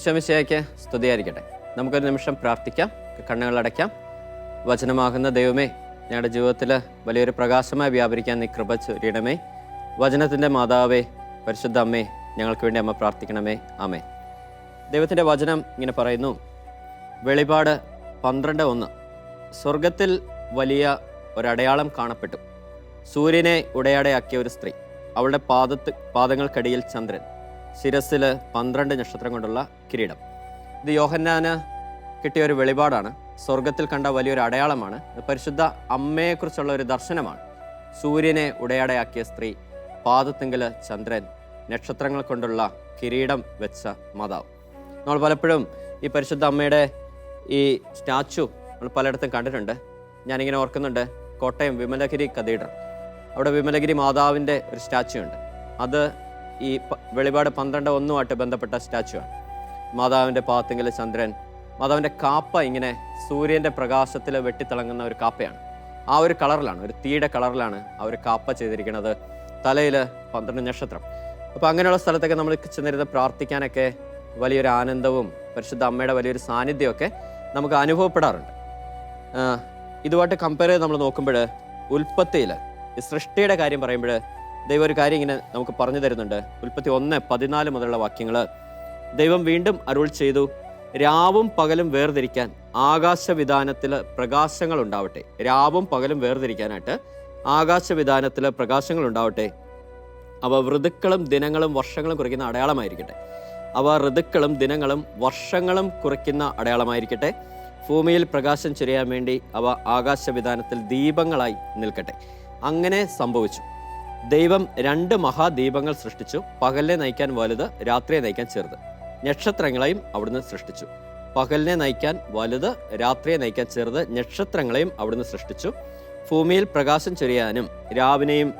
ഈശോ മിശിഹായ്ക്ക് സ്തുതിയായിരിക്കട്ടെ. നമുക്കൊരു നിമിഷം പ്രാർത്ഥിക്കാം, കണ്ണുകളടയ്ക്കാം. വചനമാകുന്ന ദൈവമേ, ഞങ്ങളുടെ ജീവിതത്തിൽ വലിയൊരു പ്രകാശമായി വ്യാപരിക്കാൻ നീ കൃപ ചൊരിയണമേ. വചനത്തിൻ്റെ മാതാവേ, പരിശുദ്ധ അമ്മേ, ഞങ്ങൾക്ക് വേണ്ടി അമ്മ പ്രാർത്ഥിക്കണമേ. ആമേൻ. ദൈവത്തിൻ്റെ വചനം ഇങ്ങനെ പറയുന്നു, വെളിപാട് 12:1, സ്വർഗത്തിൽ വലിയ ഒരടയാളം കാണപ്പെട്ടു. സൂര്യനെ ഉടയാടയാക്കിയ ഒരു സ്ത്രീ, അവളുടെ പാദങ്ങൾക്കടിയിൽ ചന്ദ്രൻ, ശിരസിൽ 12 നക്ഷത്രം കൊണ്ടുള്ള കിരീടം. ഇത് യോഹന്നാന് കിട്ടിയ ഒരു വെളിപാടാണ്. സ്വർഗത്തിൽ കണ്ട വലിയൊരു അടയാളമാണ്. പരിശുദ്ധ അമ്മയെക്കുറിച്ചുള്ള ഒരു ദർശനമാണ്. സൂര്യനെ ഉടയാടയാക്കിയ സ്ത്രീ, പാദത്തിങ്കൽ ചന്ദ്രൻ, നക്ഷത്രങ്ങൾ കൊണ്ടുള്ള കിരീടം വെച്ച മാതാവ്. നമ്മൾ പലപ്പോഴും ഈ പരിശുദ്ധ അമ്മയുടെ ഈ സ്റ്റാച്ചു നമ്മൾ പലയിടത്തും കണ്ടിട്ടുണ്ട്. ഞാനിങ്ങനെ ഓർക്കുന്നുണ്ട്, കോട്ടയം വിമലഗിരി കത്തീഡ്രൽ, അവിടെ വിമലഗിരി മാതാവിൻ്റെ ഒരു സ്റ്റാച്ചു ഉണ്ട്. അത് ഈ വെളിപാട് 12:1 ബന്ധപ്പെട്ട സ്റ്റാച്ചു ആണ്. മാതാവിൻ്റെ പാദത്തിങ്കൽ ചന്ദ്രൻ, മാതാവിൻ്റെ കാപ്പ ഇങ്ങനെ സൂര്യൻ്റെ പ്രകാശത്തിൽ വെട്ടിത്തിളങ്ങുന്ന ഒരു കാപ്പയാണ്. ആ ഒരു കളറിലാണ്, ഒരു തീയുടെ കളറിലാണ് ആ ഒരു കാപ്പ ചെയ്തിരിക്കുന്നത്. തലയിൽ 12 നക്ഷത്രം. അപ്പോൾ അങ്ങനെയുള്ള സ്ഥലത്തൊക്കെ നമ്മൾ ചെന്നിരുന്ന് പ്രാർത്ഥിക്കാനൊക്കെ വലിയൊരു ആനന്ദവും പരിശുദ്ധ അമ്മയുടെ വലിയൊരു സാന്നിധ്യമൊക്കെ നമുക്ക് അനുഭവപ്പെടാറുണ്ട്. ഇതുമായിട്ട് കമ്പയർ ചെയ്ത് നമ്മൾ നോക്കുമ്പോൾ ഉൽപ്പത്തിയിൽ ഈ സൃഷ്ടിയുടെ കാര്യം പറയുമ്പോൾ ദൈവം ഒരു കാര്യം ഇങ്ങനെ നമുക്ക് പറഞ്ഞു തരുന്നുണ്ട്. ഉൽപ്പത്തി 1:14 മുതലുള്ള വാക്യങ്ങൾ, ദൈവം വീണ്ടും അരുൾ ചെയ്തു, രാവും പകലും വേർതിരിക്കാൻ ആകാശവിധാനത്തിൽ പ്രകാശങ്ങൾ ഉണ്ടാവട്ടെ. രാവും പകലും വേർതിരിക്കാനായിട്ട് ആകാശവിധാനത്തിൽ പ്രകാശങ്ങൾ ഉണ്ടാവട്ടെ. അവ ഋതുക്കളും ദിനങ്ങളും വർഷങ്ങളും കുറിക്കുന്ന അടയാളമായിരിക്കട്ടെ. അവ ഋതുക്കളും ദിനങ്ങളും വർഷങ്ങളും കുറിക്കുന്ന അടയാളമായിരിക്കട്ടെ. ഭൂമിയിൽ പ്രകാശം ചൊരിയാൻ വേണ്ടി അവ ആകാശവിധാനത്തിൽ ദീപങ്ങളായി നിൽക്കട്ടെ. അങ്ങനെ സംഭവിച്ചു. ദൈവം 2 മഹാദീപങ്ങൾ സൃഷ്ടിച്ചു. പകലിനെ നയിക്കാൻ വലുത്, രാത്രിയെ നയിക്കാൻ ചെറുത്. നക്ഷത്രങ്ങളെയും അവിടുന്ന് സൃഷ്ടിച്ചു. പകലിനെ നയിക്കാൻ വലുത്, രാത്രിയെ നയിക്കാൻ ചെറുത് നക്ഷത്രങ്ങളെയും അവിടുന്ന് സൃഷ്ടിച്ചു. ഭൂമിയിൽ പ്രകാശം ചൊരിയാനും രാവിനെയും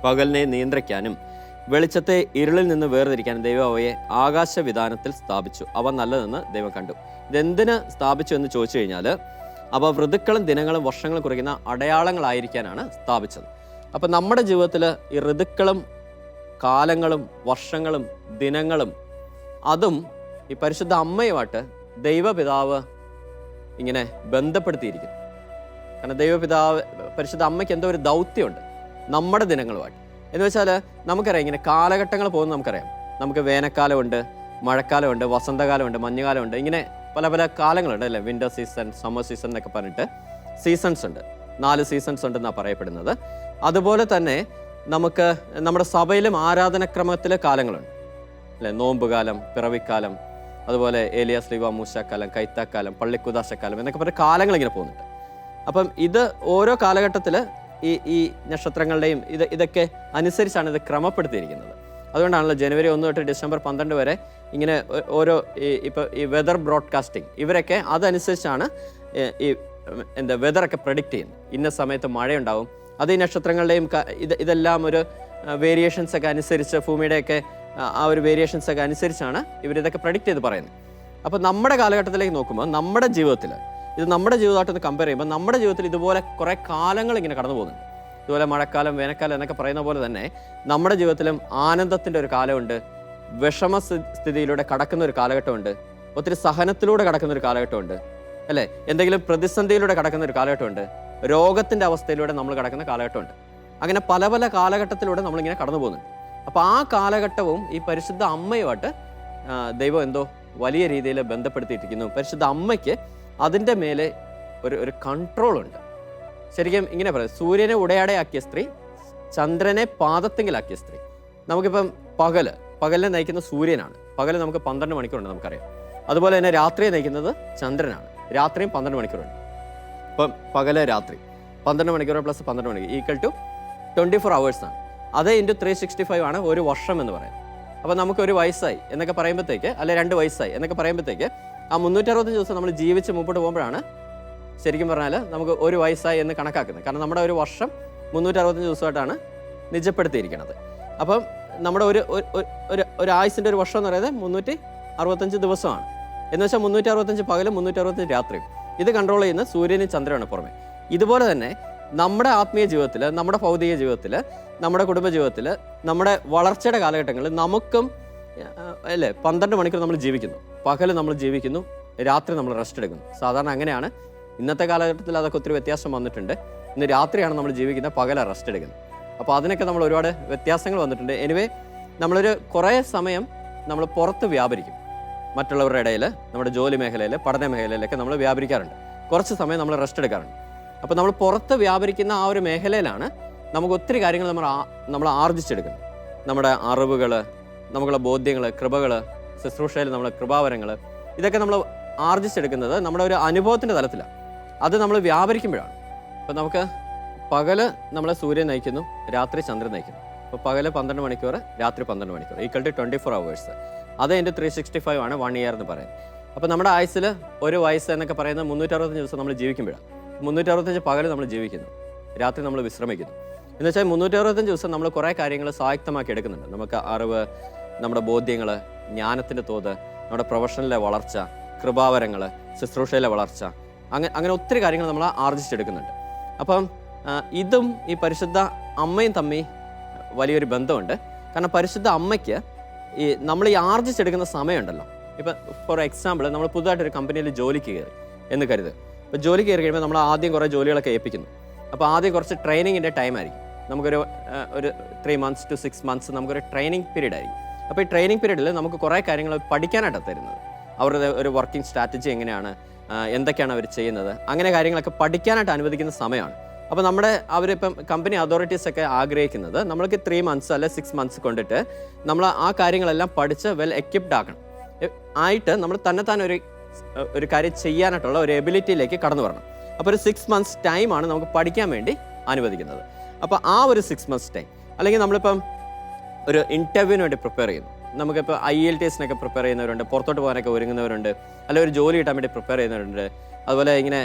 പകലിനെ നിയന്ത്രിക്കാനും വെളിച്ചത്തെ ഇരുളിൽ നിന്ന് വേർതിരിക്കാനും ദൈവം അവയെ ആകാശവിധാനത്തിൽ സ്ഥാപിച്ചു. അവ നല്ലതെന്ന് ദൈവം കണ്ടു. ഇതെന്തിന് സ്ഥാപിച്ചു എന്ന് ചോദിച്ചു കഴിഞ്ഞാൽ, അവ ഋതുക്കളും ദിനങ്ങളും വർഷങ്ങളും കുറിക്കുന്ന അടയാളങ്ങളായിരിക്കാനാണ് സ്ഥാപിച്ചത്. അപ്പം നമ്മുടെ ജീവിതത്തിൽ ഈ ഋതുക്കളും കാലങ്ങളും വർഷങ്ങളും ദിനങ്ങളും അതും ഈ പരിശുദ്ധ അമ്മയുമായിട്ട് ദൈവപിതാവ് ഇങ്ങനെ ബന്ധപ്പെടുത്തിയിരിക്കുന്നു. കാരണം ദൈവപിതാവ് പരിശുദ്ധ അമ്മയ്ക്ക് എന്തോ ഒരു ദൗത്യമുണ്ട് നമ്മുടെ ദിനങ്ങളുമായിട്ട്. എന്ന് വെച്ചാൽ നമുക്കറിയാം, ഇങ്ങനെ കാലഘട്ടങ്ങൾ പോകുന്നത് നമുക്കറിയാം. നമുക്ക് വേനൽക്കാലമുണ്ട്, മഴക്കാലമുണ്ട്, വസന്തകാലമുണ്ട്, മഞ്ഞുകാലമുണ്ട്, ഇങ്ങനെ പല പല കാലങ്ങളുണ്ട് അല്ലേ. വിൻ്റർ സീസൺ, സമ്മർ സീസൺ എന്നൊക്കെ പറഞ്ഞിട്ട് സീസൺസ് ഉണ്ട്. 4 സീസൺസ് ഉണ്ടെന്നാണ് പറയപ്പെടുന്നത്. അതുപോലെ തന്നെ നമുക്ക് നമ്മുടെ സഭയിലും ആരാധനക്രമത്തിലെ കാലങ്ങളുണ്ട് അല്ലേ. നോമ്പുകാലം, പിറവിക്കാലം, അതുപോലെ ഏലിയാ സ്ലീവ മൂശാക്കാലം, കൈത്താക്കാലം, പള്ളിക്കുദാശക്കാലം എന്നൊക്കെ പറഞ്ഞ കാലങ്ങൾ ഇങ്ങനെ പോകുന്നുണ്ട്. അപ്പം ഇത് ഓരോ കാലഘട്ടത്തിൽ ഈ നക്ഷത്രങ്ങളുടെയും ഇതൊക്കെ അനുസരിച്ചാണ് ഇത് ക്രമപ്പെടുത്തിയിരിക്കുന്നത്. അതുകൊണ്ടാണല്ലോ ജനുവരി 1 തൊട്ട് ഡിസംബർ 12 വരെ ഇങ്ങനെ ഓരോ ഇപ്പോൾ ഈ വെതർ ബ്രോഡ്കാസ്റ്റിംഗ് ഇവരൊക്കെ അതനുസരിച്ചാണ് ഈ വെതറൊക്കെ പ്രഡിക്റ്റ് ചെയ്യുന്നത്. ഇന്ന സമയത്ത് മഴയുണ്ടാവും. അത് ഈ നക്ഷത്രങ്ങളുടെയും ഇതെല്ലാം ഒരു വേരിയേഷൻസ് ഒക്കെ അനുസരിച്ച്, ഭൂമിയുടെയൊക്കെ ആ ഒരു വേരിയേഷൻസ് ഒക്കെ അനുസരിച്ചാണ് ഇവരിതൊക്കെ പ്രഡിക്റ്റ് ചെയ്ത് പറയുന്നത്. അപ്പോൾ നമ്മുടെ കാലഘട്ടത്തിലേക്ക് നോക്കുമ്പോൾ നമ്മുടെ ജീവിതത്തിൽ ഇത് നമ്മുടെ ജീവിതമായിട്ടൊന്ന് കമ്പയർ ചെയ്യുമ്പോൾ നമ്മുടെ ജീവിതത്തിൽ ഇതുപോലെ കുറേ കാലങ്ങൾ ഇങ്ങനെ കടന്നു പോകുന്നുണ്ട്. ഇതുപോലെ മഴക്കാലം, വേനൽക്കാലം എന്നൊക്കെ പറയുന്ന പോലെ തന്നെ നമ്മുടെ ജീവിതത്തിലും ആനന്ദത്തിൻ്റെ ഒരു കാലമുണ്ട്, വിഷമ സ്ഥിതിയിലൂടെ കടക്കുന്ന ഒരു കാലഘട്ടമുണ്ട്, ഒത്തിരി സഹനത്തിലൂടെ കടക്കുന്ന ഒരു കാലഘട്ടമുണ്ട് അല്ലേ. എന്തെങ്കിലും പ്രതിസന്ധിയിലൂടെ കടക്കുന്ന ഒരു കാലഘട്ടമുണ്ട്, രോഗത്തിൻ്റെ അവസ്ഥയിലൂടെ നമ്മൾ കടക്കുന്ന കാലഘട്ടമുണ്ട്. അങ്ങനെ പല പല കാലഘട്ടത്തിലൂടെ നമ്മളിങ്ങനെ കടന്നു പോകുന്നുണ്ട്. അപ്പോൾ ആ കാലഘട്ടവും ഈ പരിശുദ്ധ അമ്മയുമായിട്ട് ദൈവം എന്തോ വലിയ രീതിയിൽ ബന്ധപ്പെടുത്തിയിട്ടിരിക്കുന്നു. പരിശുദ്ധ അമ്മയ്ക്ക് അതിൻ്റെ മേലെ ഒരു കൺട്രോളുണ്ട്. ശരിക്കും ഇങ്ങനെ പറയാം, സൂര്യനെ ഉടയാടയാക്കിയ സ്ത്രീ, ചന്ദ്രനെ പാദത്തിങ്കിലാക്കിയ സ്ത്രീ. നമുക്കിപ്പം പകലിനെ നയിക്കുന്ന സൂര്യനാണ്. പകൽ നമുക്ക് 12 മണിക്കൂറുണ്ട് നമുക്കറിയാം. അതുപോലെ തന്നെ രാത്രിയെ നയിക്കുന്നത് ചന്ദ്രനാണ്. രാത്രിയും 12 മണിക്കൂറുണ്ട്. ഇപ്പം പകല് രാത്രി 12 മണിക്കൂർ പ്ലസ് 12 മണിക്കൂർ ഈക്വൽ ടു 24 hours ആണ്. അത് ഇൻറ്റു 365 ആണ് ഒരു വർഷം എന്ന് പറയുന്നത്. അപ്പോൾ നമുക്ക് ഒരു വയസ്സായി എന്നൊക്കെ പറയുമ്പോഴത്തേക്ക്, അല്ലെ 2 വയസ്സായി എന്നൊക്കെ പറയുമ്പോഴത്തേക്ക് ആ 365 ദിവസം നമ്മൾ ജീവിച്ച് മുമ്പോട്ട് പോകുമ്പോഴാണ് ശരിക്കും പറഞ്ഞാൽ നമുക്ക് ഒരു വയസ്സായി എന്ന് കണക്കാക്കുന്നത്. കാരണം നമ്മുടെ ഒരു വർഷം 365 ദിവസമായിട്ടാണ് നിജപ്പെടുത്തിയിരിക്കുന്നത്. അപ്പം നമ്മുടെ ഒരു ആയുസിൻ്റെ ഒരു വർഷം എന്ന് പറയുന്നത് 365 ദിവസമാണ്. എന്ന് വെച്ചാൽ 365 പകലും 365 രാത്രിയും. ഇത് കൺട്രോൾ ചെയ്യുന്ന സൂര്യനും ചന്ദ്രനാണ് പുറമെ. ഇതുപോലെ തന്നെ നമ്മുടെ ആത്മീയ ജീവിതത്തിൽ, നമ്മുടെ ഭൗതിക ജീവിതത്തിൽ, നമ്മുടെ കുടുംബ ജീവിതത്തിൽ, നമ്മുടെ വളർച്ചയുടെ കാലഘട്ടങ്ങളിൽ നമുക്കും അല്ലേ 12 മണിക്കൂർ നമ്മൾ ജീവിക്കുന്നു. പകൽ നമ്മൾ ജീവിക്കുന്നു, രാത്രി നമ്മൾ റെസ്റ്റ് എടുക്കുന്നു. സാധാരണ അങ്ങനെയാണ്. ഇന്നത്തെ കാലഘട്ടത്തിൽ അതൊക്കെ ഒത്തിരി വ്യത്യാസം വന്നിട്ടുണ്ട്. ഇന്ന് രാത്രിയാണ് നമ്മൾ ജീവിക്കുന്നത്, പകലാണ് റെസ്റ്റ് എടുക്കുന്നത്. അപ്പോൾ അതിനൊക്കെ നമ്മൾ ഒരുപാട് വ്യത്യാസങ്ങൾ വന്നിട്ടുണ്ട്. എനിവേ നമ്മളൊരു കുറേ സമയം നമ്മൾ പുറത്ത് വ്യാപരിക്കും. മറ്റുള്ളവരുടെ ഇടയിൽ, നമ്മുടെ ജോലി മേഖലയിൽ, പഠന മേഖലയിലൊക്കെ നമ്മൾ വ്യാപരിക്കാറുണ്ട്. കുറച്ച് സമയം നമ്മൾ റെസ്റ്റ് എടുക്കാറുണ്ട്. അപ്പോൾ നമ്മൾ പുറത്ത് വ്യാപരിക്കുന്ന ആ ഒരു മേഖലയിലാണ് നമുക്ക് ഒത്തിരി കാര്യങ്ങൾ നമ്മൾ ആർജിച്ചെടുക്കുന്നത്. നമ്മുടെ അറിവുകൾ, നമ്മുടെ ബോധ്യങ്ങൾ, കൃപകൾ, ശുശ്രൂഷയിൽ നമ്മളെ കൃപാവരങ്ങൾ, ഇതൊക്കെ നമ്മൾ ആർജിച്ചെടുക്കുന്നത് നമ്മുടെ ഒരു അനുഭവത്തിൻ്റെ തലത്തിലാണ്. അത് നമ്മൾ വ്യാപരിക്കുമ്പോഴാണ്. അപ്പോൾ നമുക്ക് പകല് നമ്മളെ സൂര്യൻ നയിക്കുന്നു, രാത്രി ചന്ദ്രൻ നയിക്കുന്നു. അപ്പോൾ പകല് 12 മണിക്കൂർ, രാത്രി 12 മണിക്കൂർ, ഈക്വൽ ടു 24 hours. അത് എൻ്റെ 365 ആണ് 1 year എന്ന് പറയുന്നത്. അപ്പോൾ നമ്മുടെ ആയുസ്സിൽ ഒരു വയസ്സ് എന്നൊക്കെ പറയുന്നത് 365 ദിവസം നമ്മൾ ജീവിക്കുമ്പോഴാണ്. 365 പകൽ നമ്മൾ ജീവിക്കുന്നു, രാത്രി നമ്മൾ വിശ്രമിക്കുന്നു. എന്ന് വെച്ചാൽ 365 ദിവസം നമ്മൾ കുറേ കാര്യങ്ങൾ സ്വായത്തമാക്കി എടുക്കുന്നുണ്ട്. നമുക്ക് അറിവ്, നമ്മുടെ ബോധ്യങ്ങൾ, ജ്ഞാനത്തിൻ്റെ തോത്, നമ്മുടെ പ്രൊഫഷനിലെ വളർച്ച, കൃപാവരങ്ങൾ, ശുശ്രൂഷയിലെ വളർച്ച, അങ്ങനെ ഒത്തിരി കാര്യങ്ങൾ നമ്മൾ ആർജിച്ചെടുക്കുന്നുണ്ട്. അപ്പം ഇതും ഈ പരിശുദ്ധ അമ്മയും തമ്മിൽ വലിയൊരു ബന്ധമുണ്ട്. കാരണം പരിശുദ്ധ അമ്മയ്ക്ക് നമ്മൾ ഈ ആർജിച്ചെടുക്കുന്ന സമയമുണ്ടല്ലോ. ഇപ്പം ഫോർ എക്സാമ്പിൾ, നമ്മൾ പുതുതായിട്ടൊരു കമ്പനിയിൽ ജോലിക്ക് കയറി എന്ന് കരുത്. ഇപ്പോൾ ജോലി കയറി കഴിയുമ്പോൾ നമ്മൾ ആദ്യം കുറേ ജോലികളൊക്കെ ഏൽപ്പിക്കുന്നു. അപ്പോൾ ആദ്യം കുറച്ച് ട്രെയിനിങ്ങിൻ്റെ ടൈം ആയിരിക്കും. നമുക്കൊരു 3 months to 6 months നമുക്കൊരു ട്രെയിനിങ് പീരീഡ് ആയിരിക്കും. അപ്പോൾ ഈ ട്രെയിനിങ് പീരീഡിൽ നമുക്ക് കുറേ കാര്യങ്ങൾ പഠിക്കാനായിട്ടാണ് തരുന്നത്. അവരുടെ ഒരു വർക്കിംഗ് സ്ട്രാറ്റജി എങ്ങനെയാണ്, എന്തൊക്കെയാണ് അവർ ചെയ്യുന്നത്, അങ്ങനെ കാര്യങ്ങളൊക്കെ പഠിക്കാനായിട്ട് അനുവദിക്കുന്ന സമയമാണ്. അപ്പോൾ അവരിപ്പം കമ്പനി അതോറിറ്റീസൊക്കെ ആഗ്രഹിക്കുന്നത് നമ്മൾക്ക് 3 months അല്ലെ 6 months കൊണ്ടിട്ട് നമ്മൾ ആ കാര്യങ്ങളെല്ലാം പഠിച്ച് വെൽ എക്വിപ്ഡ് ആയിട്ട് നമ്മൾ തന്നെത്താൻ ഒരു കാര്യം ചെയ്യാനായിട്ടുള്ള ഒരു എബിലിറ്റിയിലേക്ക് കടന്നു വരണം. അപ്പോൾ ഒരു 6 months ടൈമാണ് നമുക്ക് പഠിക്കാൻ വേണ്ടി അനുവദിക്കുന്നത്. അപ്പോൾ ആ ഒരു 6 months ടൈം, അല്ലെങ്കിൽ നമ്മളിപ്പം ഒരു ഇൻ്റർവ്യൂവിന് വേണ്ടി പ്രിപ്പയർ ചെയ്യുന്നു. നമുക്കിപ്പോൾ IELTS പ്രിപ്പയർ ചെയ്യുന്നവരുണ്ട്, പുറത്തോട്ട് പോകാനൊക്കെ ഒരുങ്ങുന്നവരുണ്ട്, അല്ലെങ്കിൽ ഒരു ജോലി കിട്ടാൻ വേണ്ടി പ്രിപ്പയർ ചെയ്യുന്നവരുണ്ട്. അതുപോലെ ഇങ്ങനെ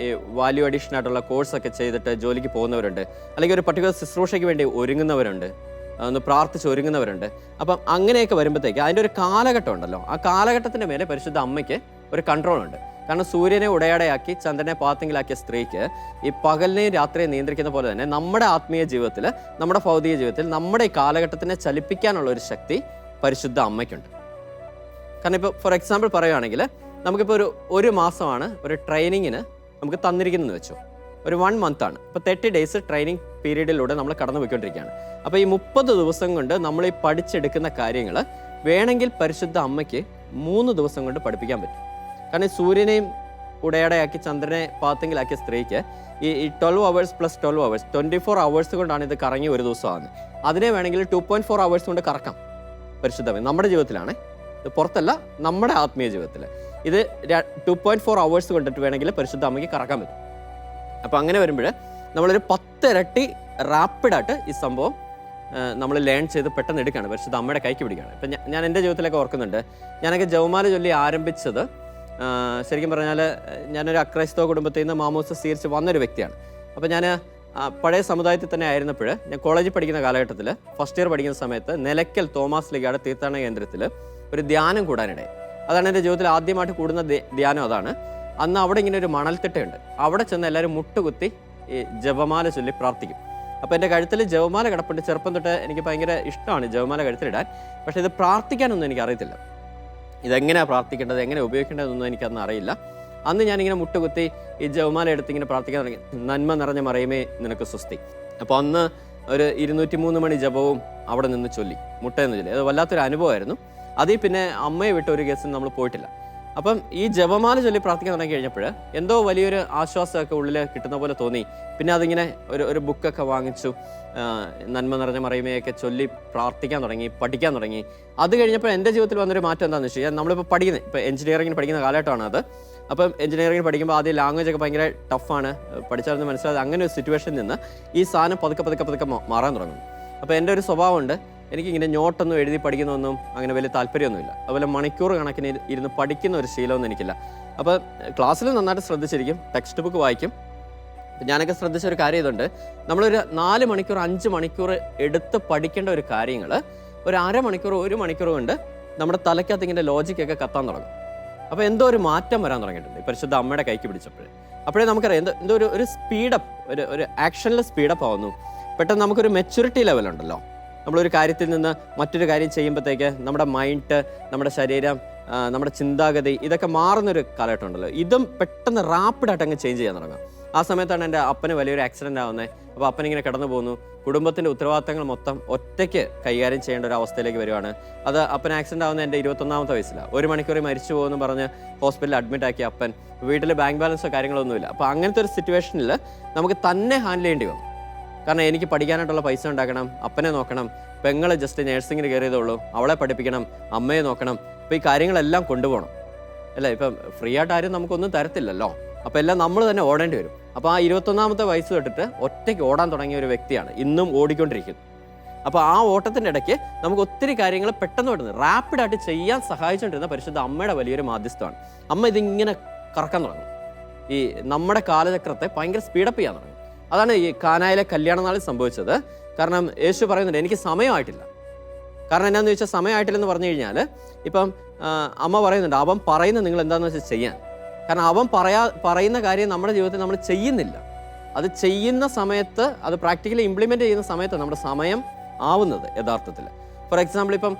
ഈ വാല്യൂ അഡീഷൻ ആയിട്ടുള്ള കോഴ്സൊക്കെ ചെയ്തിട്ട് ജോലിക്ക് പോകുന്നവരുണ്ട്, അല്ലെങ്കിൽ ഒരു പർട്ടിക്കുലർ ശുശ്രൂഷയ്ക്ക് വേണ്ടി ഒരുങ്ങുന്നവരുണ്ട്, ഒന്ന് പ്രാർത്ഥിച്ച് ഒരുങ്ങുന്നവരുണ്ട്. അപ്പം അങ്ങനെയൊക്കെ വരുമ്പോഴത്തേക്ക് അതിൻ്റെ ഒരു കാലഘട്ടം ഉണ്ടല്ലോ. ആ കാലഘട്ടത്തിൻ്റെ മേലെ പരിശുദ്ധ അമ്മയ്ക്ക് ഒരു കൺട്രോൾ ഉണ്ട്. കാരണം സൂര്യനെ ഉടയാടയാക്കി ചന്ദ്രനെ പാത്തിങ്കിലാക്കിയ സ്ത്രീക്ക് ഈ പകലിനെയും രാത്രിയെ നിയന്ത്രിക്കുന്ന പോലെ തന്നെ നമ്മുടെ ആത്മീയ ജീവിതത്തിൽ, നമ്മുടെ ഭൗതിക ജീവിതത്തിൽ നമ്മുടെ ഈ കാലഘട്ടത്തിനെ ചലിപ്പിക്കാനുള്ള ഒരു ശക്തി പരിശുദ്ധ അമ്മയ്ക്കുണ്ട്. കാരണം ഇപ്പോൾ ഫോർ എക്സാമ്പിൾ പറയുകയാണെങ്കിൽ, നമുക്കിപ്പോൾ ഒരു മാസമാണ് ഒരു ട്രെയിനിങ്ങിന് നമുക്ക് തന്നിരിക്കുന്നതെന്ന് വെച്ചോ. ഒരു 1 month ആണ്. ഇപ്പോൾ 30 days ട്രെയിനിങ് പീരീഡിലൂടെ നമ്മൾ കടന്നു പോയിക്കൊണ്ടിരിക്കുകയാണ്. അപ്പോൾ ഈ 30 ദിവസം കൊണ്ട് നമ്മൾ ഈ പഠിച്ചെടുക്കുന്ന കാര്യങ്ങൾ വേണമെങ്കിൽ പരിശുദ്ധ അമ്മയ്ക്ക് 3 ദിവസം കൊണ്ട് പഠിപ്പിക്കാൻ പറ്റും. കാരണം ഈ സൂര്യനെയും ഉടയടയാക്കി ചന്ദ്രനെ പാത്തെങ്കിലാക്കിയ സ്ത്രീക്ക് ഈ 12 hours + 12 hours 24 hours കൊണ്ടാണ് ഇത് കറങ്ങി ഒരു ദിവസം ആകുന്നത്. അതിനെ വേണമെങ്കിൽ 2.4 hours കൊണ്ട് കറക്കാം പരിശുദ്ധമേ. നമ്മുടെ ജീവിതത്തിലാണ്, ഇത് പുറത്തല്ല, നമ്മുടെ ആത്മീയ ജീവിതത്തിൽ ഇത് 2.4 hours കൊണ്ടിട്ട് വേണമെങ്കിൽ പരിശുദ്ധ അമ്മയ്ക്ക് കറക്കാൻ പറ്റും. അപ്പോൾ അങ്ങനെ വരുമ്പോൾ നമ്മളൊരു 10 ഇരട്ടി റാപ്പിഡായിട്ട് ഈ സംഭവം നമ്മൾ ലേൺ ചെയ്ത് പെട്ടെന്ന് എടുക്കുകയാണ്, പരിശുദ്ധ അമ്മയുടെ കൈക്ക് പിടിക്കുകയാണ്. ഇപ്പം ഞാൻ എൻ്റെ ജീവിതത്തിലൊക്കെ ഓർക്കുന്നുണ്ട്, ഞാനൊക്കെ ജപമാല ചൊല്ലി ആരംഭിച്ചത് ശരിക്കും പറഞ്ഞാൽ ഞാനൊരു അക്രൈസ്തവ കുടുംബത്തിൽ നിന്ന് മാമോസ സ്വീകരിച്ച് വന്നൊരു വ്യക്തിയാണ്. അപ്പോൾ ഞാൻ പഴയ സമുദായത്തിൽ തന്നെ ആയിരുന്നപ്പോൾ ഞാൻ കോളേജിൽ പഠിക്കുന്ന കാലഘട്ടത്തിൽ ഫസ്റ്റ് ഇയർ പഠിക്കുന്ന സമയത്ത് നിലയ്ക്കൽ തോമസ് ലീഗയുടെ തീർത്ഥാടന കേന്ദ്രത്തിൽ ഒരു ധ്യാനം കൂടാനിടയായി. അതാണ് എൻ്റെ ജീവിതത്തിൽ ആദ്യമായിട്ട് കൂടുന്ന ധ്യാനം അതാണ്. അന്ന് അവിടെ ഇങ്ങനെ ഒരു മണൽത്തിട്ടയുണ്ട്. അവിടെ ചെന്ന് എല്ലാവരും മുട്ടുകുത്തി ഈ ജപമാല ചൊല്ലി പ്രാർത്ഥിക്കും. അപ്പോൾ എൻ്റെ കഴുത്തിൽ ജപമാല കിടപ്പുണ്ട്. ചെറുപ്പം തൊട്ട് എനിക്ക് ഭയങ്കര ഇഷ്ടമാണ് ജപമാല കഴുത്തിലിടാൻ. പക്ഷേ ഇത് പ്രാർത്ഥിക്കാനൊന്നും എനിക്ക് അറിയത്തില്ല. ഇതെങ്ങനെയാണ് പ്രാർത്ഥിക്കേണ്ടത്, എങ്ങനെ ഉപയോഗിക്കേണ്ടതെന്നൊന്നും എനിക്കന്ന് അറിയില്ല. അന്ന് ഞാനിങ്ങനെ മുട്ടുകുത്തി ഈ ജപമാല എടുത്ത് ഇങ്ങനെ പ്രാർത്ഥിക്കാൻ തുടങ്ങി. നന്മ നിറഞ്ഞ മറിയമേ നിനക്ക് സ്വസ്തി. അപ്പോൾ അന്ന് ഒരു 203 മണി ജപവും അവിടെ നിന്ന് ചൊല്ലി, മുട്ടയെന്ന് ചൊല്ലി. അത് വല്ലാത്തൊരു അനുഭവമായിരുന്നു. അതിൽ പിന്നെ അമ്മയെ വിട്ട് ഒരു കേസിന് നമ്മൾ പോയിട്ടില്ല. അപ്പം ഈ ജപമാല ചൊല്ലി പ്രാർത്ഥിക്കാൻ തുടങ്ങി കഴിഞ്ഞപ്പോൾ എന്തോ വലിയൊരു ആശ്വാസമൊക്കെ ഉള്ളിൽ കിട്ടുന്ന പോലെ തോന്നി. പിന്നെ അതിങ്ങനെ ഒരു ബുക്കൊക്കെ വാങ്ങിച്ചു, നന്മ നിറഞ്ഞ മറിയമയൊക്കെ ചൊല്ലി പ്രാർത്ഥിക്കാൻ തുടങ്ങി, പഠിക്കാൻ തുടങ്ങി. അത് കഴിഞ്ഞപ്പോൾ എൻ്റെ ജീവിതത്തിൽ വന്നൊരു മാറ്റം എന്താണെന്ന് വെച്ച് കഴിഞ്ഞാൽ, നമ്മളിപ്പോൾ പഠിക്കുന്നത്, ഇപ്പോൾ എഞ്ചിനീയറിംഗിന് പഠിക്കുന്ന കാലഘട്ടമാണ് അത്. അപ്പം എഞ്ചിനീയറിംഗിന് പഠിക്കുമ്പോൾ ആദ്യം ലാംഗ്വേജ് ഒക്കെ ഭയങ്കര ടഫാണ്, പഠിച്ചാൽ മനസ്സിലായത്. അങ്ങനെ ഒരു സിറ്റുവേഷനിൽ നിന്ന് ഈ സാധനം പതുക്കെ മാറാൻ തുടങ്ങും. അപ്പോൾ എൻ്റെ ഒരു സ്വഭാവമുണ്ട്, എനിക്കിങ്ങനെ നോട്ടൊന്നും എഴുതി പഠിക്കുന്നതൊന്നും അങ്ങനെ വലിയ താല്പര്യമൊന്നുമില്ല. അതുപോലെ മണിക്കൂർ കണക്കിന് ഇരുന്ന് പഠിക്കുന്ന ഒരു ശീലമൊന്നും എനിക്കില്ല. അപ്പോൾ ക്ലാസ്സിൽ നന്നായിട്ട് ശ്രദ്ധിച്ചിരിക്കും, ടെക്സ്റ്റ് ബുക്ക് വായിക്കും. ഞാനൊക്കെ ശ്രദ്ധിച്ച ഒരു കാര്യം ഇതുണ്ട്, നമ്മളൊരു 4 മണിക്കൂർ 5 മണിക്കൂർ എടുത്ത് പഠിക്കേണ്ട ഒരു കാര്യങ്ങൾ ഒരു അരമണിക്കൂർ 1 മണിക്കൂർ കൊണ്ട് നമ്മുടെ തലയ്ക്കകത്ത് ഇങ്ങനെ ലോജിക്കൊക്കെ കത്താൻ തുടങ്ങും. അപ്പോൾ എന്തോ ഒരു മാറ്റം വരാൻ തുടങ്ങിയിട്ടുണ്ട് ഈ പരിശുദ്ധ അമ്മയുടെ കൈക്ക് പിടിച്ചപ്പോൾ. അപ്പോഴേ നമുക്കറിയാം എന്തോ ഒരു സ്പീഡപ്പ്, ഒരു ആക്ഷനിൽ സ്പീഡപ്പ് ആവുന്നു. പെട്ടെന്ന് നമുക്കൊരു മെച്യൂരിറ്റി ലെവലുണ്ടല്ലോ. നമ്മളൊരു കാര്യത്തിൽ നിന്ന് മറ്റൊരു കാര്യം ചെയ്യുമ്പോഴത്തേക്ക് നമ്മുടെ മൈൻഡ്, നമ്മുടെ ശരീരം, നമ്മുടെ ചിന്താഗതി ഇതൊക്കെ മാറുന്നൊരു കാലഘട്ടം ഉണ്ടല്ലോ. ഇതും പെട്ടെന്ന് റാപ്പിഡായിട്ട് അങ്ങ് ചേഞ്ച് ചെയ്യാൻ തുടങ്ങും. ആ സമയത്താണ് എൻ്റെ അപ്പന് വലിയൊരു ആക്സിഡൻ്റ് ആവുന്നത്. അപ്പോൾ അപ്പനിങ്ങനെ കടന്നു പോകുന്നു. കുടുംബത്തിൻ്റെ ഉത്തരവാദിത്തങ്ങൾ മൊത്തം ഒറ്റയ്ക്ക് കൈകാര്യം ചെയ്യേണ്ട ഒരു അവസ്ഥയിലേക്ക് വരുവാണ്. അത് അപ്പൻ ആക്സിഡൻ്റ് ആവുന്നത് എൻ്റെ 21ാമത്തെ വയസ്സിലാണ്. 1 മണിക്കൂറിൽ മരിച്ചു പോകുമെന്ന് പറഞ്ഞ് ഹോസ്പിറ്റലിൽ അഡ്മിറ്റ് ആക്കിയ അപ്പൻ, വീട്ടിൽ ബാങ്ക് ബാലൻസോ കാര്യങ്ങളൊന്നുമില്ല. അപ്പോൾ അങ്ങനത്തെ ഒരു സിറ്റുവേഷനിൽ നമുക്ക് തന്നെ ഹാൻഡിൽ ചെയ്യേണ്ടി വന്നു. കാരണം എനിക്ക് പഠിക്കാനായിട്ടുള്ള പൈസ ഉണ്ടാക്കണം, അപ്പനെ നോക്കണം, പെങ്ങളെ ജസ്റ്റ് നേഴ്സിങ്ങിന് കയറിയതുള്ളൂ, അവളെ പഠിപ്പിക്കണം, അമ്മയെ നോക്കണം. അപ്പോൾ ഈ കാര്യങ്ങളെല്ലാം കൊണ്ടുപോകണം അല്ലേ. ഇപ്പം ഫ്രീ ആയിട്ട് ആരും നമുക്കൊന്നും തരത്തില്ലല്ലോ. അപ്പോൾ എല്ലാം നമ്മൾ തന്നെ ഓടേണ്ടി വരും. അപ്പോൾ ആ 21ാമത്തെ വയസ്സ് തൊട്ടിട്ട് ഒറ്റയ്ക്ക് ഓടാൻ തുടങ്ങിയ ഒരു വ്യക്തിയാണ് ഇന്നും ഓടിക്കൊണ്ടിരിക്കുന്നത്. അപ്പോൾ ആ ഓട്ടത്തിൻ്റെ ഇടയ്ക്ക് നമുക്ക് ഒത്തിരി കാര്യങ്ങൾ പെട്ടെന്ന് റാപ്പിഡായിട്ട് ചെയ്യാൻ സഹായിച്ചുകൊണ്ടിരുന്ന പരിശുദ്ധ അമ്മയുടെ വലിയൊരു മാധ്യസ്ഥമാണ്. അമ്മ ഇതിങ്ങനെ കറക്കാൻ തുടങ്ങും. ഈ നമ്മുടെ കാലചക്രത്തെ ഭയങ്കര സ്പീഡപ്പ് ചെയ്യാൻ തുടങ്ങും. അതാണ് ഈ കാനായിലെ കല്യാണ നാളിൽ സംഭവിച്ചത്. കാരണം യേശു പറയുന്നുണ്ട് എനിക്ക് സമയമായിട്ടില്ല. കാരണം എന്നാന്ന് ചോദിച്ചാൽ സമയമായിട്ടില്ലെന്ന് പറഞ്ഞു കഴിഞ്ഞാൽ ഇപ്പം അമ്മ പറയുന്നുണ്ട് അവൻ പറയുന്ന നിങ്ങൾ എന്താണെന്ന് വെച്ചാൽ ചെയ്യാൻ. കാരണം അവൻ പറയുന്ന കാര്യം നമ്മുടെ ജീവിതത്തിൽ നമ്മൾ ചെയ്യുന്നില്ല. അത് ചെയ്യുന്ന സമയത്ത്, അത് പ്രാക്ടിക്കലി ഇംപ്ലിമെൻ്റ് ചെയ്യുന്ന സമയത്ത് നമ്മുടെ സമയം ആവുന്നത് യഥാർത്ഥത്തിൽ. ഫോർ എക്സാമ്പിൾ ഇപ്പം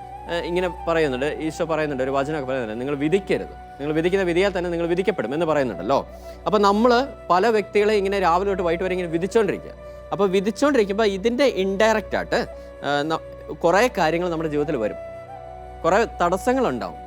ഇങ്ങനെ പറയുന്നുണ്ട്, ഈശോ പറയുന്നുണ്ട്, ഒരു വചനമൊക്കെ പറയുന്നുണ്ട്, നിങ്ങൾ വിധിക്കരുത്, നിങ്ങൾ വിധിക്കുന്ന വിധിയാൽ തന്നെ നിങ്ങൾ വിധിക്കപ്പെടും എന്ന് പറയുന്നുണ്ടല്ലോ. അപ്പോൾ നമ്മൾ പല വ്യക്തികളെ ഇങ്ങനെ രാവിലെ തൊട്ട് വൈകിട്ട് വരെ ഇങ്ങനെ വിധിച്ചുകൊണ്ടിരിക്കുക. അപ്പോൾ വിധിച്ചുകൊണ്ടിരിക്കുമ്പോൾ ഇതിൻ്റെ ഇൻഡയറക്റ്റായിട്ട് കുറേ കാര്യങ്ങൾ നമ്മുടെ ജീവിതത്തിൽ വരും, കുറേ തടസ്സങ്ങളുണ്ടാവും.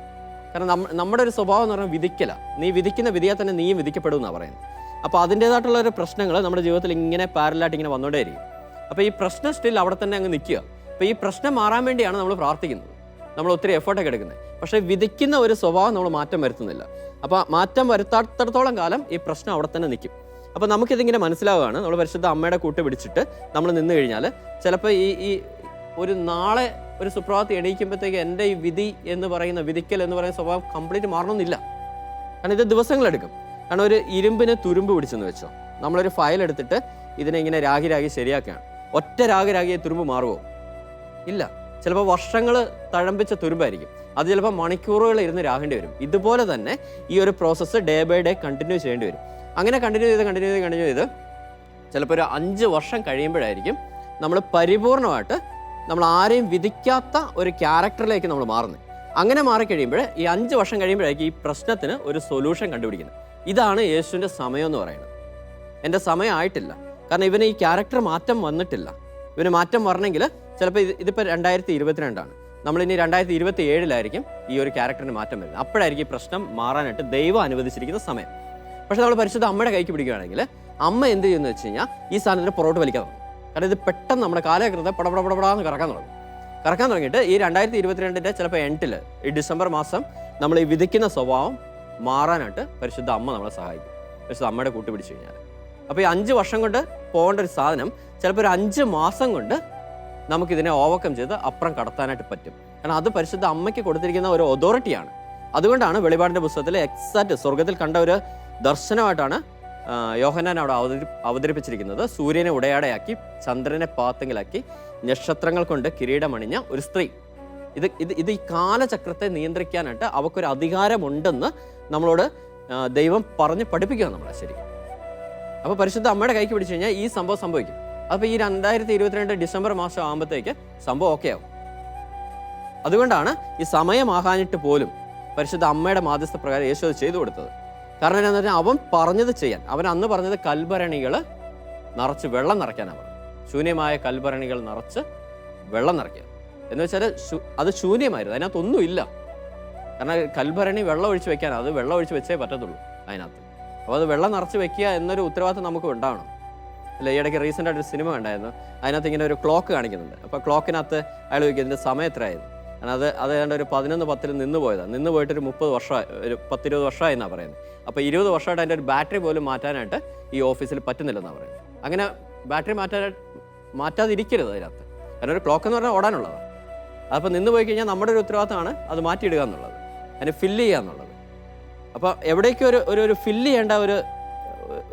കാരണം നമ്മുടെ ഒരു സ്വഭാവം എന്ന് പറഞ്ഞാൽ വിധിക്കല. നീ വിധിക്കുന്ന വിധിയാൽ തന്നെ നീയും വിധിക്കപ്പെടും എന്നാണ് പറയുന്നത്. അപ്പോൾ അതിൻ്റേതായിട്ടുള്ള ഒരു പ്രശ്നങ്ങൾ നമ്മുടെ ജീവിതത്തിൽ ഇങ്ങനെ പാരലായിട്ട് ഇങ്ങനെ വന്നുകൊണ്ടേയിരിക്കും. അപ്പോൾ ഈ പ്രശ്നം സ്റ്റിൽ അവിടെ തന്നെ അങ്ങ് നിൽക്കുക. അപ്പോൾ ഈ പ്രശ്നം മാറാൻ വേണ്ടിയാണ് നമ്മൾ പ്രാർത്ഥിക്കുന്നത്, നമ്മൾ ഒത്തിരി എഫേർട്ടൊക്കെ എടുക്കുന്നത്. പക്ഷേ വിധിക്കുന്ന ഒരു സ്വഭാവം നമ്മൾ മാറ്റം വരുത്തുന്നില്ല. അപ്പോൾ മാറ്റം വരുത്താത്തിടത്തോളം കാലം ഈ പ്രശ്നം അവിടെ തന്നെ നിൽക്കും. അപ്പോൾ നമുക്കിതിങ്ങനെ മനസ്സിലാവുകയാണ്, നമ്മൾ പരിശുദ്ധ അമ്മയുടെ കൂട്ട് പിടിച്ചിട്ട് നമ്മൾ നിന്ന് കഴിഞ്ഞാൽ ചിലപ്പോൾ ഈ ഒരു നാളെ ഒരു സുപ്രഭാതത്തിൽ എണീക്കുമ്പോഴത്തേക്ക് എൻ്റെ ഈ വിധി എന്ന് പറയുന്ന, വിധിക്കൽ എന്ന് പറയുന്ന സ്വഭാവം കംപ്ലീറ്റ് മാറണമെന്നില്ല. കാരണം ഇത് ദിവസങ്ങളെടുക്കും. കാരണം ഒരു ഇരുമ്പിന് തുരുമ്പ് പിടിച്ചെന്ന് വെച്ചോ, നമ്മളൊരു ഫയൽ എടുത്തിട്ട് ഇതിനെ ഇങ്ങനെ രാഗി ശരിയാക്കുകയാണ്. ഒറ്റ രാഗിയെ തുരുമ്പ് മാറുമോ? ഇല്ല. ചിലപ്പോൾ വർഷങ്ങൾ തഴമ്പിച്ച തുരുമ്പായിരിക്കും. അത് ചിലപ്പോൾ മണിക്കൂറുകൾ ഇരുന്ന് രാകേണ്ടി വരും. ഇതുപോലെ തന്നെ ഈ ഒരു process day by day continue ചെയ്യേണ്ടി വരും. അങ്ങനെ കണ്ടിന്യൂ ചെയ്ത് ചിലപ്പോൾ ഒരു 5 വർഷം കഴിയുമ്പോഴായിരിക്കും നമ്മൾ പരിപൂർണമായിട്ട് നമ്മൾ ആരെയും വിധിക്കാത്ത ഒരു ക്യാരക്ടറിലേക്ക് നമ്മൾ മാറുന്നത്. അങ്ങനെ മാറിക്കഴിയുമ്പോൾ ഈ 5 വർഷം കഴിയുമ്പോഴായിരിക്കും ഈ പ്രശ്നത്തിന് ഒരു സൊല്യൂഷൻ കണ്ടുപിടിക്കുന്നത്. ഇതാണ് യേശുവിൻ്റെ സമയം എന്ന് പറയുന്നത്. എൻ്റെ സമയം ആയിട്ടില്ല, കാരണം ഇവന് ഈ ക്യാരക്ടർ മാറ്റം വന്നിട്ടില്ല. ഇവന് മാറ്റം വരണമെങ്കിൽ ചിലപ്പോൾ ഇതിപ്പോൾ 2022ആണ്, നമ്മളിനി 2027 ഈ ഒരു ക്യാരക്ടറിന് മാറ്റം വരുന്നത്. അപ്പോഴായിരിക്കും ഈ പ്രശ്നം മാറാനായിട്ട് ദൈവം അനുവദിച്ചിരിക്കുന്ന സമയം. പക്ഷെ നമ്മൾ പരിശുദ്ധ അമ്മയുടെ കൈക്ക് പിടിക്കുകയാണെങ്കിൽ അമ്മ എന്ത് ചെയ്യുമെന്ന് വെച്ച് കഴിഞ്ഞാൽ ഈ സാധനത്തിന് പുറകോട്ട് വലിക്കാൻ തുടങ്ങും. കാരണം ഇത് പെട്ടെന്ന് നമ്മുടെ കാലഘട്ടത്തെ പടപടപടപടാന്ന് കറക്കാൻ തുടങ്ങിയിട്ട് ഈ 2022 ചിലപ്പോൾ എൻഡിൽ ഈ ഡിസംബർ മാസം നമ്മൾ ഈ വിധിക്കുന്ന സ്വഭാവം മാറാനായിട്ട് പരിശുദ്ധ അമ്മ നമ്മളെ സഹായിക്കും, പരിശുദ്ധ അമ്മയുടെ കൂട്ട് പിടിച്ചു കഴിഞ്ഞാൽ. അപ്പോൾ ഈ 5 വർഷം കൊണ്ട് പോകേണ്ട ഒരു സാധനം ചിലപ്പോൾ ഒരു 5 മാസം കൊണ്ട് നമുക്കിതിനെ ഓവർകം ചെയ്ത് അപ്പുറം കടത്താനായിട്ട് പറ്റും. കാരണം അത് പരിശുദ്ധ അമ്മയ്ക്ക് കൊടുത്തിരിക്കുന്ന ഒരു അതോറിറ്റിയാണ്. അതുകൊണ്ടാണ് വെളിപാടിൻ്റെ പുസ്തകത്തിൽ എക്സാക്റ്റ് സ്വർഗത്തിൽ കണ്ട ഒരു ദർശനമായിട്ടാണ് യോഹന്നാൻ അവിടെ അവതരിപ്പിച്ചിരിക്കുന്നത്. സൂര്യനെ ഉടയാടയാക്കി, ചന്ദ്രനെ പാത്തെങ്കിലാക്കി, നക്ഷത്രങ്ങൾ കൊണ്ട് കിരീടമണിഞ്ഞ ഒരു സ്ത്രീ. ഇത് ഈ കാലചക്രത്തെ നിയന്ത്രിക്കാനായിട്ട് അവക്കൊരു അധികാരമുണ്ടെന്ന് നമ്മളോട് ദൈവം പറഞ്ഞ് പഠിപ്പിക്കുക നമ്മളെ ശരിക്കും. അപ്പോൾ പരിശുദ്ധ അമ്മയുടെ കൈക്ക് പിടിച്ചു കഴിഞ്ഞാൽ ഈ സംഭവം സംഭവിക്കും. അപ്പോൾ ഈ 2022 ഡിസംബർ മാസം ആകുമ്പോഴത്തേക്ക് സംഭവം ഓക്കെ ആവും. അതുകൊണ്ടാണ് ഈ സമയമാകാനിട്ട് പോലും പരിശുദ്ധ അമ്മയുടെ മാധ്യസ്ഥ പ്രകാരം യേശു അത് ചെയ്തു കൊടുത്തത്. കാരണം എന്താണെന്ന് പറഞ്ഞാൽ അവൻ പറഞ്ഞത് ചെയ്യാൻ. അവൻ അന്ന് പറഞ്ഞത് കൽഭരണികൾ നിറച്ച് വെള്ളം നിറയ്ക്കാനാണ് പറഞ്ഞത്. ശൂന്യമായ കൽഭരണികൾ നിറച്ച് വെള്ളം നിറയ്ക്കുക എന്ന് വെച്ചാൽ അത് ശൂന്യമായിരുന്നു, അതിനകത്തൊന്നുമില്ല. കാരണം കൽഭരണി വെള്ളം ഒഴിച്ച് വെക്കാൻ, അത് വെള്ളം ഒഴിച്ച് വെച്ചേ പറ്റത്തുള്ളൂ അതിനകത്ത്. അപ്പോൾ അത് വെള്ളം നിറച്ച് വെക്കുക എന്നൊരു ഉത്തരവാദിത്വം നമുക്ക് ഉണ്ടാവണം. അല്ല, ഈ ഇടയ്ക്ക് റീസെൻ്റായിട്ട് ഒരു സിനിമ ഉണ്ടായിരുന്നു, അതിനകത്ത് ഇങ്ങനെ ഒരു ക്ലോക്ക് കാണിക്കുന്നുണ്ട്. അപ്പോൾ ക്ലോക്കിനകത്ത് അയാൾ ചോദിക്കുക ഇതിൻ്റെ സമയം എത്രയായിരുന്നു. കാരണം അത് ഏതാണ്ട് ഒരു 11:10 നിന്ന് പോയതാണ്. നിന്ന് പോയിട്ട് ഒരു 30 വർഷമായി, ഒരു 10-20 വർഷമായി എന്നാണ് പറയുന്നത്. അപ്പോൾ 20 വർഷമായിട്ട് അതിൻ്റെ ഒരു ബാറ്ററി പോലും മാറ്റാനായിട്ട് ഈ ഓഫീസിൽ പറ്റുന്നില്ലെന്നാണ് പറയുന്നത്. അങ്ങനെ ബാറ്ററി മാറ്റാതിരിക്കരുത് അതിനകത്ത്. കാരണം ഒരു ക്ലോക്ക് എന്ന് പറഞ്ഞാൽ ഓടാനുള്ളതാണ്. അപ്പോൾ നിന്ന് പോയി കഴിഞ്ഞാൽ നമ്മുടെ ഒരു ഉത്തരവാദിത്തമാണ് അത് മാറ്റിയിടുക എന്നുള്ളത്, അതിനെ ഫില്ല് ചെയ്യുക എന്നുള്ളത്. അപ്പോൾ എവിടേക്കും ഒരു ഫില്ല് ചെയ്യേണ്ട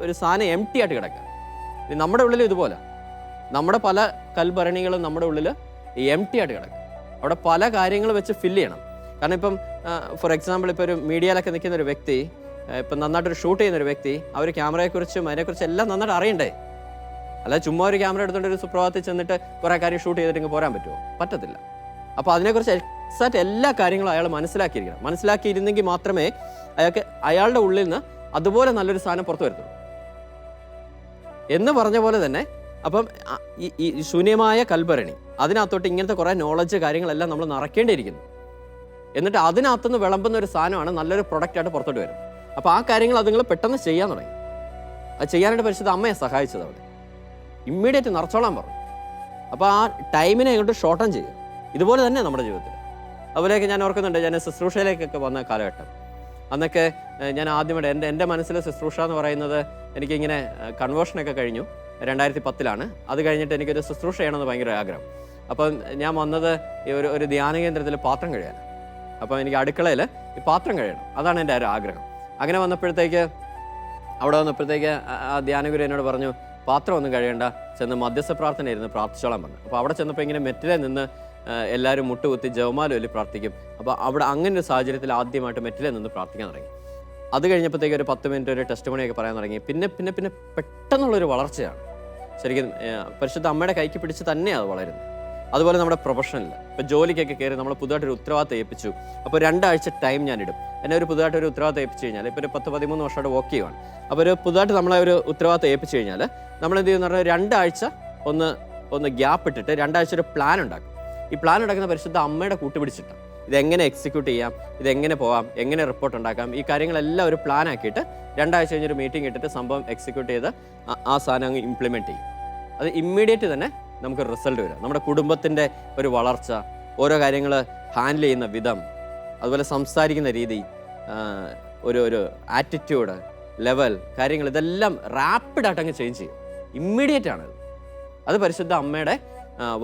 ഒരു സാധനം എം ടി ആയിട്ട് കിടക്കുക. നമ്മുടെ ഉള്ളിൽ ഇതുപോലെ നമ്മുടെ പല കൽഭരണികളും നമ്മുടെ ഉള്ളിൽ എം ടി ആയിട്ട് കിടക്കുക. അവിടെ പല കാര്യങ്ങൾ വെച്ച് ഫില്ല് ചെയ്യണം. കാരണം ഇപ്പം ഫോർ എക്സാമ്പിൾ ഇപ്പോൾ ഒരു മീഡിയയിലൊക്കെ നിൽക്കുന്ന ഒരു വ്യക്തി, ഇപ്പം നന്നായിട്ടൊരു ഷൂട്ട് ചെയ്യുന്നൊരു വ്യക്തി, അവർ ക്യാമറയെക്കുറിച്ചും അതിനെക്കുറിച്ച് എല്ലാം നന്നായിട്ട് അറിയണ്ടേ. അല്ല ചുമ്മാ ഒരു ക്യാമറ എടുത്തുകൊണ്ട് ഒരു സുപ്രഭാതത്തിൽ ചെന്നിട്ട് കുറേ കാര്യം ഷൂട്ട് ചെയ്തിട്ട് പോരാൻ പറ്റുമോ? പറ്റത്തില്ല. അപ്പോൾ അതിനെക്കുറിച്ച് എക്സാക്റ്റ് എല്ലാ കാര്യങ്ങളും അയാൾ മനസ്സിലാക്കിയിരിക്കണം. മനസ്സിലാക്കിയിരുന്നെങ്കിൽ മാത്രമേ അയാളുടെ ഉള്ളിൽ നിന്ന് അതുപോലെ നല്ലൊരു സാധനം പുറത്തു വരത്തുള്ളൂ എന്ന് പറഞ്ഞ പോലെ തന്നെ. അപ്പം ഈ ശൂന്യമായ കൽഭരണി, അതിനകത്തോട്ട് ഇങ്ങനത്തെ കുറേ നോളജ് കാര്യങ്ങളെല്ലാം നമ്മൾ നിറയ്ക്കേണ്ടിയിരിക്കുന്നു. എന്നിട്ട് അതിനകത്തുനിന്ന് വിളമ്പുന്ന ഒരു സാധനമാണ് നല്ലൊരു പ്രൊഡക്റ്റായിട്ട് പുറത്തോട്ട് വരും. അപ്പോൾ ആ കാര്യങ്ങൾ അതുങ്ങൾ പെട്ടെന്ന് ചെയ്യാൻ തുടങ്ങി. അത് ചെയ്യാനായിട്ട് പരിശുദ്ധ അമ്മയെ സഹായിച്ചത് അവിടെ ഇമ്മീഡിയറ്റ് നിറച്ചോളാൻ പറഞ്ഞു. അപ്പോൾ ആ ടൈമിനെ അങ്ങോട്ട് ഷോർട്ടൻ ചെയ്യുക. ഇതുപോലെ തന്നെ നമ്മുടെ ജീവിതത്തിൽ. അതുപോലെയൊക്കെ ഞാൻ ഓർക്കുന്നുണ്ട്, ഞാൻ ശുശ്രൂഷയിലേക്കൊക്കെ വന്ന കാലഘട്ടം. അന്നൊക്കെ ഞാൻ ആദ്യമായിട്ട് എൻ്റെ മനസ്സിലെ ശുശ്രൂഷ എന്ന് പറയുന്നത്, എനിക്കിങ്ങനെ കൺവേർഷനൊക്കെ കഴിഞ്ഞു 2010. അത് കഴിഞ്ഞിട്ട് എനിക്കൊരു ശുശ്രൂഷ ചെയ്യണമെന്ന് ഭയങ്കര ആഗ്രഹം. അപ്പം ഞാൻ വന്നത് ഒരു ധ്യാന കേന്ദ്രത്തിൽ പാത്രം കഴിയാൻ. അപ്പം എനിക്ക് അടുക്കളയിൽ ഈ പാത്രം കഴിയണം, അതാണ് എൻ്റെ ഒരു ആഗ്രഹം. അങ്ങനെ അവിടെ വന്നപ്പോഴത്തേക്ക് ആ ധ്യാനഗുരു എന്നോട് പറഞ്ഞു, പാത്രം ഒന്നും കഴിയണ്ട, ചെന്ന് മധ്യസ്ഥ പ്രാർത്ഥന ഇരുന്ന് പ്രാർത്ഥിച്ചോളാൻ പറഞ്ഞു. അപ്പോൾ അവിടെ ചെന്നപ്പോൾ ഇങ്ങനെ മെറ്റിലെ നിന്ന് എല്ലാവരും മുട്ടുകുത്തി ജവമാല ചൊല്ലി പ്രാർത്ഥിക്കും. അപ്പോൾ അവിടെ അങ്ങനെ ഒരു സാഹചര്യത്തിൽ ആദ്യമായിട്ട് മെറ്റിലെ നിന്ന് പ്രാർത്ഥിക്കാൻ തുടങ്ങി. അത് കഴിഞ്ഞപ്പോഴത്തേക്ക് ഒരു 10 മിനിറ്റ് ഒരു ടെസ്റ്റ് മണിയൊക്കെ പറയാൻ തുടങ്ങി. പിന്നെ പെട്ടെന്നുള്ളൊരു വളർച്ചയാണ്. ശരിക്കും പരിശുദ്ധ അമ്മയുടെ കൈക്ക് പിടിച്ച് തന്നെയാണ് അത് വളരുന്നത്. അതുപോലെ നമ്മുടെ പ്രൊഫഷനിൽ ഇപ്പോൾ ജോലിക്കൊക്കെ കയറി നമ്മൾ പുതുതായിട്ടൊരു ഉത്തരവാദിത്തം ഏൽപ്പിച്ചു. അപ്പോൾ 2 ആഴ്ച ടൈം ഞാനിടും. എന്നെ ഒരു പുതുതായിട്ടൊരു ഉത്തരവാദിത്തം ഏൽപ്പിച്ചു കഴിഞ്ഞാൽ, ഇപ്പോൾ ഒരു 10-13 വർഷമായിട്ട് വർക്ക് ചെയ്യുവാണ്. അപ്പോൾ ഒരു പുതുതായിട്ട് നമ്മളെ ഒരു ഉത്തരവാദിത്തം ഏൽപ്പിച്ചു കഴിഞ്ഞാൽ നമ്മൾ എന്ത് ചെയ്യുന്ന പറഞ്ഞാൽ 2 ആഴ്ച ഒന്ന് ഗ്യാപ്പ് ഇട്ടിട്ട് 2 ആഴ്ച ഒരു പ്ലാൻ ഉണ്ടാക്കും. ഈ പ്ലാൻ ഉണ്ടാക്കുന്ന പരിശുദ്ധ അമ്മയുടെ കൂട്ടുപിടിച്ചിട്ടാണ്. ഇതെങ്ങനെ എക്സിക്യൂട്ട് ചെയ്യാം, ഇതെങ്ങനെ പോകാം, എങ്ങനെ റിപ്പോർട്ട് ഉണ്ടാക്കാം, ഈ കാര്യങ്ങളെല്ലാം ഒരു പ്ലാൻ ആക്കിയിട്ട് 2 ആഴ്ച കഴിഞ്ഞൊരു മീറ്റിംഗ് ഇട്ടിട്ട് സംഭവം എക്സിക്യൂട്ട് ചെയ്ത് ആ സാധനം അങ്ങ് ഇംപ്ലിമെൻറ്റ് ചെയ്യും. അത് ഇമ്മീഡിയറ്റ് തന്നെ നമുക്ക് റിസൾട്ട് വരും. നമ്മുടെ കുടുംബത്തിൻ്റെ ഒരു വളർച്ച, ഓരോ കാര്യങ്ങൾ ഹാൻഡിൽ ചെയ്യുന്ന വിധം, അതുപോലെ സംസാരിക്കുന്ന രീതി, ഒരു ആറ്റിറ്റ്യൂഡ് ലെവൽ, കാര്യങ്ങൾ ഇതെല്ലാം റാപ്പിഡായിട്ട് അങ്ങ് ചേഞ്ച് ചെയ്യും. ഇമ്മീഡിയറ്റ് ആണ്. അത് പരിശുദ്ധ അമ്മയുടെ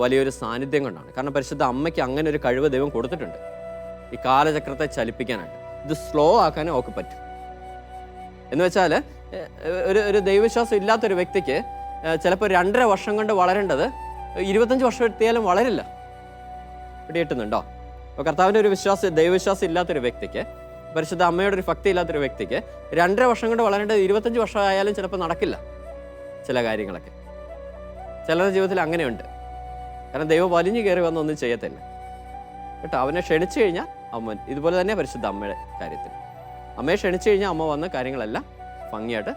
വലിയൊരു സാന്നിധ്യം കൊണ്ടാണ്. കാരണം പരിശുദ്ധ അമ്മയ്ക്ക് അങ്ങനെ ഒരു കഴിവ് ദൈവം കൊടുത്തിട്ടുണ്ട്, ഈ കാലചക്രത്തെ ചലിപ്പിക്കാനായിട്ട്. ഇത് സ്ലോ ആക്കാനും ഒക്കെ പറ്റും. എന്ന് വെച്ചാൽ ഒരു ദൈവവിശ്വാസം ഇല്ലാത്തൊരു വ്യക്തിക്ക് ചിലപ്പോൾ 2.5 വർഷം കൊണ്ട് വളരേണ്ടത് 25 വർഷം എത്തിയാലും വളരില്ല. പിടികിട്ടുന്നുണ്ടോ? അപ്പോൾ കർത്താവിൻ്റെ ഒരു ദൈവവിശ്വാസം ഇല്ലാത്തൊരു വ്യക്തിക്ക്, പരിശുദ്ധ അമ്മയുടെ ഒരു ഭക്തി ഇല്ലാത്തൊരു വ്യക്തിക്ക് 2.5 വർഷം കൊണ്ട് വളരേണ്ടത് 25 വർഷം ആയാലും ചിലപ്പോൾ നടക്കില്ല ചില കാര്യങ്ങളൊക്കെ. ചിലരുടെ ജീവിതത്തിൽ അങ്ങനെയുണ്ട്. കാരണം ദൈവം വലിഞ്ഞു കയറി വന്ന് ഒന്നും ചെയ്യത്തില്ല കേട്ടോ. അവനെ ക്ഷണിച്ചു കഴിഞ്ഞാൽ അമ്മ, ഇതുപോലെ തന്നെ പരിശുദ്ധ അമ്മയുടെ കാര്യത്തിൽ അമ്മയെ ക്ഷണിച്ചു കഴിഞ്ഞാൽ അമ്മ വന്ന കാര്യങ്ങളെല്ലാം ഭംഗിയായിട്ട്.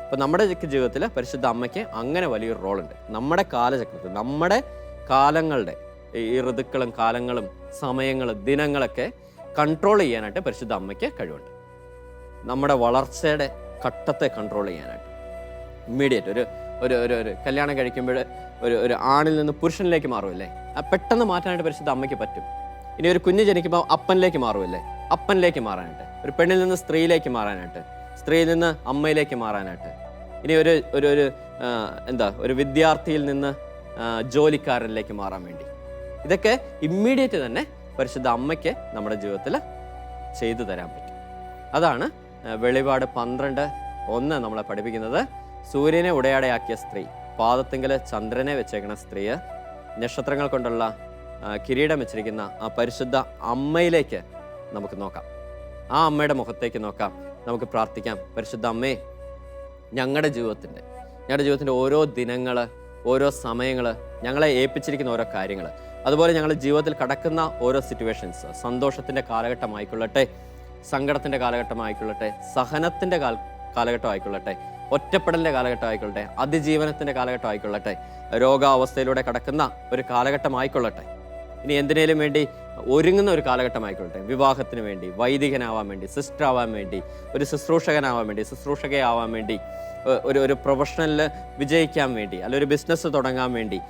അപ്പോൾ നമ്മുടെ ജീവിതത്തിൽ പരിശുദ്ധ അമ്മയ്ക്ക് അങ്ങനെ വലിയൊരു റോളുണ്ട്. നമ്മുടെ കാലചക്രത്തിൽ, നമ്മുടെ കാലങ്ങളുടെ ഈ ഋതുക്കളും കാലങ്ങളും സമയങ്ങളും ദിനങ്ങളൊക്കെ കൺട്രോൾ ചെയ്യാനായിട്ട് പരിശുദ്ധ അമ്മയ്ക്ക് കഴിവുണ്ട്. നമ്മുടെ വളർച്ചയുടെ ഘട്ടത്തെ കൺട്രോൾ ചെയ്യാനായിട്ട് ഇമ്മീഡിയറ്റ് ഒരു കല്യാണം കഴിക്കുമ്പോൾ ഒരു ആണിൽ നിന്ന് പുരുഷനിലേക്ക് മാറുമല്ലേ, പെട്ടെന്ന് മാറ്റാനായിട്ട് പരിശുദ്ധ അമ്മയ്ക്ക് പറ്റും. ഇനി ഒരു കുഞ്ഞ് ജനിക്കുമ്പോൾ അപ്പനിലേക്ക് മാറുമല്ലേ, അപ്പനിലേക്ക് മാറാനായിട്ട്. ഒരു പെണ്ണിൽ നിന്ന് സ്ത്രീയിലേക്ക് മാറാനായിട്ട്, സ്ത്രീയിൽ നിന്ന് അമ്മയിലേക്ക് മാറാനായിട്ട്. ഇനി ഒരു വിദ്യാർത്ഥിയിൽ നിന്ന് ജോലിക്കാരനിലേക്ക് മാറാൻ വേണ്ടി. ഇതൊക്കെ ഇമ്മീഡിയറ്റ് തന്നെ പരിശുദ്ധ അമ്മയ്ക്ക് നമ്മുടെ ജീവിതത്തിൽ ചെയ്തു തരാൻ പറ്റും. അതാണ് വെളിപാട് 12:1 നമ്മളെ പഠിപ്പിക്കുന്നത്. സൂര്യനെ ഉടയാടയാക്കിയ സ്ത്രീ, പാദത്തിങ്കൽ ചന്ദ്രനെ വെച്ചേക്കണ സ്ത്രീ, നക്ഷത്രങ്ങൾ കൊണ്ടുള്ള കിരീടം വെച്ചിരിക്കുന്ന ആ പരിശുദ്ധ അമ്മയിലേക്ക് നമുക്ക് നോക്കാം. ആ അമ്മയുടെ മുഖത്തേക്ക് നോക്കാം, നമുക്ക് പ്രാർത്ഥിക്കാം. പരിശുദ്ധ അമ്മേ, ഞങ്ങളുടെ ജീവിതത്തിൻ്റെ ഓരോ ദിനങ്ങൾ, ഓരോ സമയങ്ങൾ, ഞങ്ങളെ ഏൽപ്പിച്ചിരിക്കുന്ന ഓരോ കാര്യങ്ങൾ, അതുപോലെ ഞങ്ങളുടെ ജീവിതത്തിൽ കടക്കുന്ന ഓരോ സിറ്റുവേഷൻസ്, സന്തോഷത്തിൻ്റെ കാലഘട്ടമായിക്കൊള്ളട്ടെ, സങ്കടത്തിൻ്റെ കാലഘട്ടമായിക്കൊള്ളട്ടെ, സഹനത്തിൻ്റെ കാലഘട്ടമായിക്കൊള്ളട്ടെ, ഒറ്റപ്പെടലിൻ്റെ കാലഘട്ടമായിക്കൊള്ളട്ടെ, അതിജീവനത്തിൻ്റെ കാലഘട്ടമായിക്കൊള്ളട്ടെ, രോഗാവസ്ഥയിലൂടെ കടക്കുന്ന ഒരു കാലഘട്ടമായിക്കൊള്ളട്ടെ, ഇനി എന്തിനേലും വേണ്ടി ഒരുങ്ങുന്ന ഒരു കാലഘട്ടമായിക്കൊള്ളട്ടെ, വിവാഹത്തിന് വേണ്ടി, വൈദികനാവാൻ വേണ്ടി, സിസ്റ്റർ ആവാൻ വേണ്ടി, ഒരു ശുശ്രൂഷകനാവാൻ വേണ്ടി, ശുശ്രൂഷകയാവാൻ വേണ്ടി, ഒരു പ്രൊഫഷണലിൽ വിജയിക്കാൻ വേണ്ടി, അല്ല ഒരു ബിസിനസ് തുടങ്ങാൻ വേണ്ടി,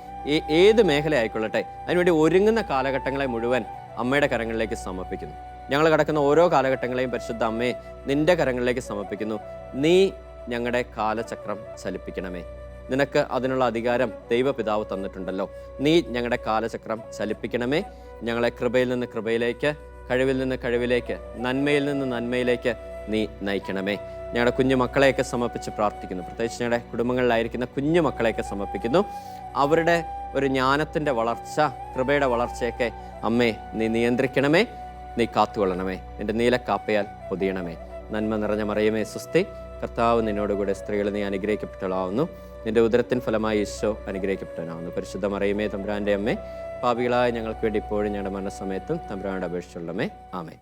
ഏത് മേഖല ആയിക്കൊള്ളട്ടെ, അതിനുവേണ്ടി ഒരുങ്ങുന്ന കാലഘട്ടങ്ങളെ മുഴുവൻ അമ്മയുടെ കരങ്ങളിലേക്ക് സമർപ്പിക്കുന്നു. ഞങ്ങൾ കടക്കുന്ന ഓരോ കാലഘട്ടങ്ങളെയും പരിശുദ്ധ അമ്മയെ നിന്റെ കരങ്ങളിലേക്ക് സമർപ്പിക്കുന്നു. നീ ഞങ്ങളുടെ കാലചക്രം ചലിപ്പിക്കണമേ. നിനക്ക് അതിനുള്ള അധികാരം ദൈവപിതാവ് തന്നിട്ടുണ്ടല്ലോ. നീ ഞങ്ങളുടെ കാലചക്രം ചലിപ്പിക്കണമേ. ഞങ്ങളെ കൃപയിൽ നിന്ന് കൃപയിലേക്ക്, കഴിവിൽ നിന്ന് കഴിവിലേക്ക്, നന്മയിൽ നിന്ന് നന്മയിലേക്ക് നീ നയിക്കണമേ. ഞങ്ങളുടെ കുഞ്ഞു മക്കളെയൊക്കെ സമർപ്പിച്ച് പ്രാർത്ഥിക്കുന്നു. പ്രത്യേകിച്ച് ഞങ്ങളുടെ കുടുംബങ്ങളിലായിരിക്കുന്ന കുഞ്ഞു മക്കളെയൊക്കെ സമർപ്പിക്കുന്നു. അവരുടെ ഒരു ജ്ഞാനത്തിൻ്റെ വളർച്ച, കൃപയുടെ വളർച്ചയൊക്കെ അമ്മേ നീ നിയന്ത്രിക്കണമേ, നീ കാത്തുകൊള്ളണമേ. നിന്റെ നീലക്കാപ്പയാൽ പൊതിയണമേ. നന്മ നിറഞ്ഞ മറിയമേ സ്വസ്തി, കർത്താവ് നിന്നോടുകൂടെ സ്ത്രീകൾ നീ അനുഗ്രഹിക്കപ്പെട്ടവളാവുന്നു. നിന്റെ ഉദരത്തിൻ ഫലമായി ഈശോ അനുഗ്രഹിക്കപ്പെട്ടവനാവുന്നു. പരിശുദ്ധ മറിയമേ തമ്പുരാൻ്റെ അമ്മേ, പാപികളായ ഞങ്ങൾക്ക് വേണ്ടി ഇപ്പോഴും ഞങ്ങളുടെ മരണസമയത്തും തമ്പുരാനോട് അപേക്ഷിച്ചുള്ളമേ. ആമേൻ.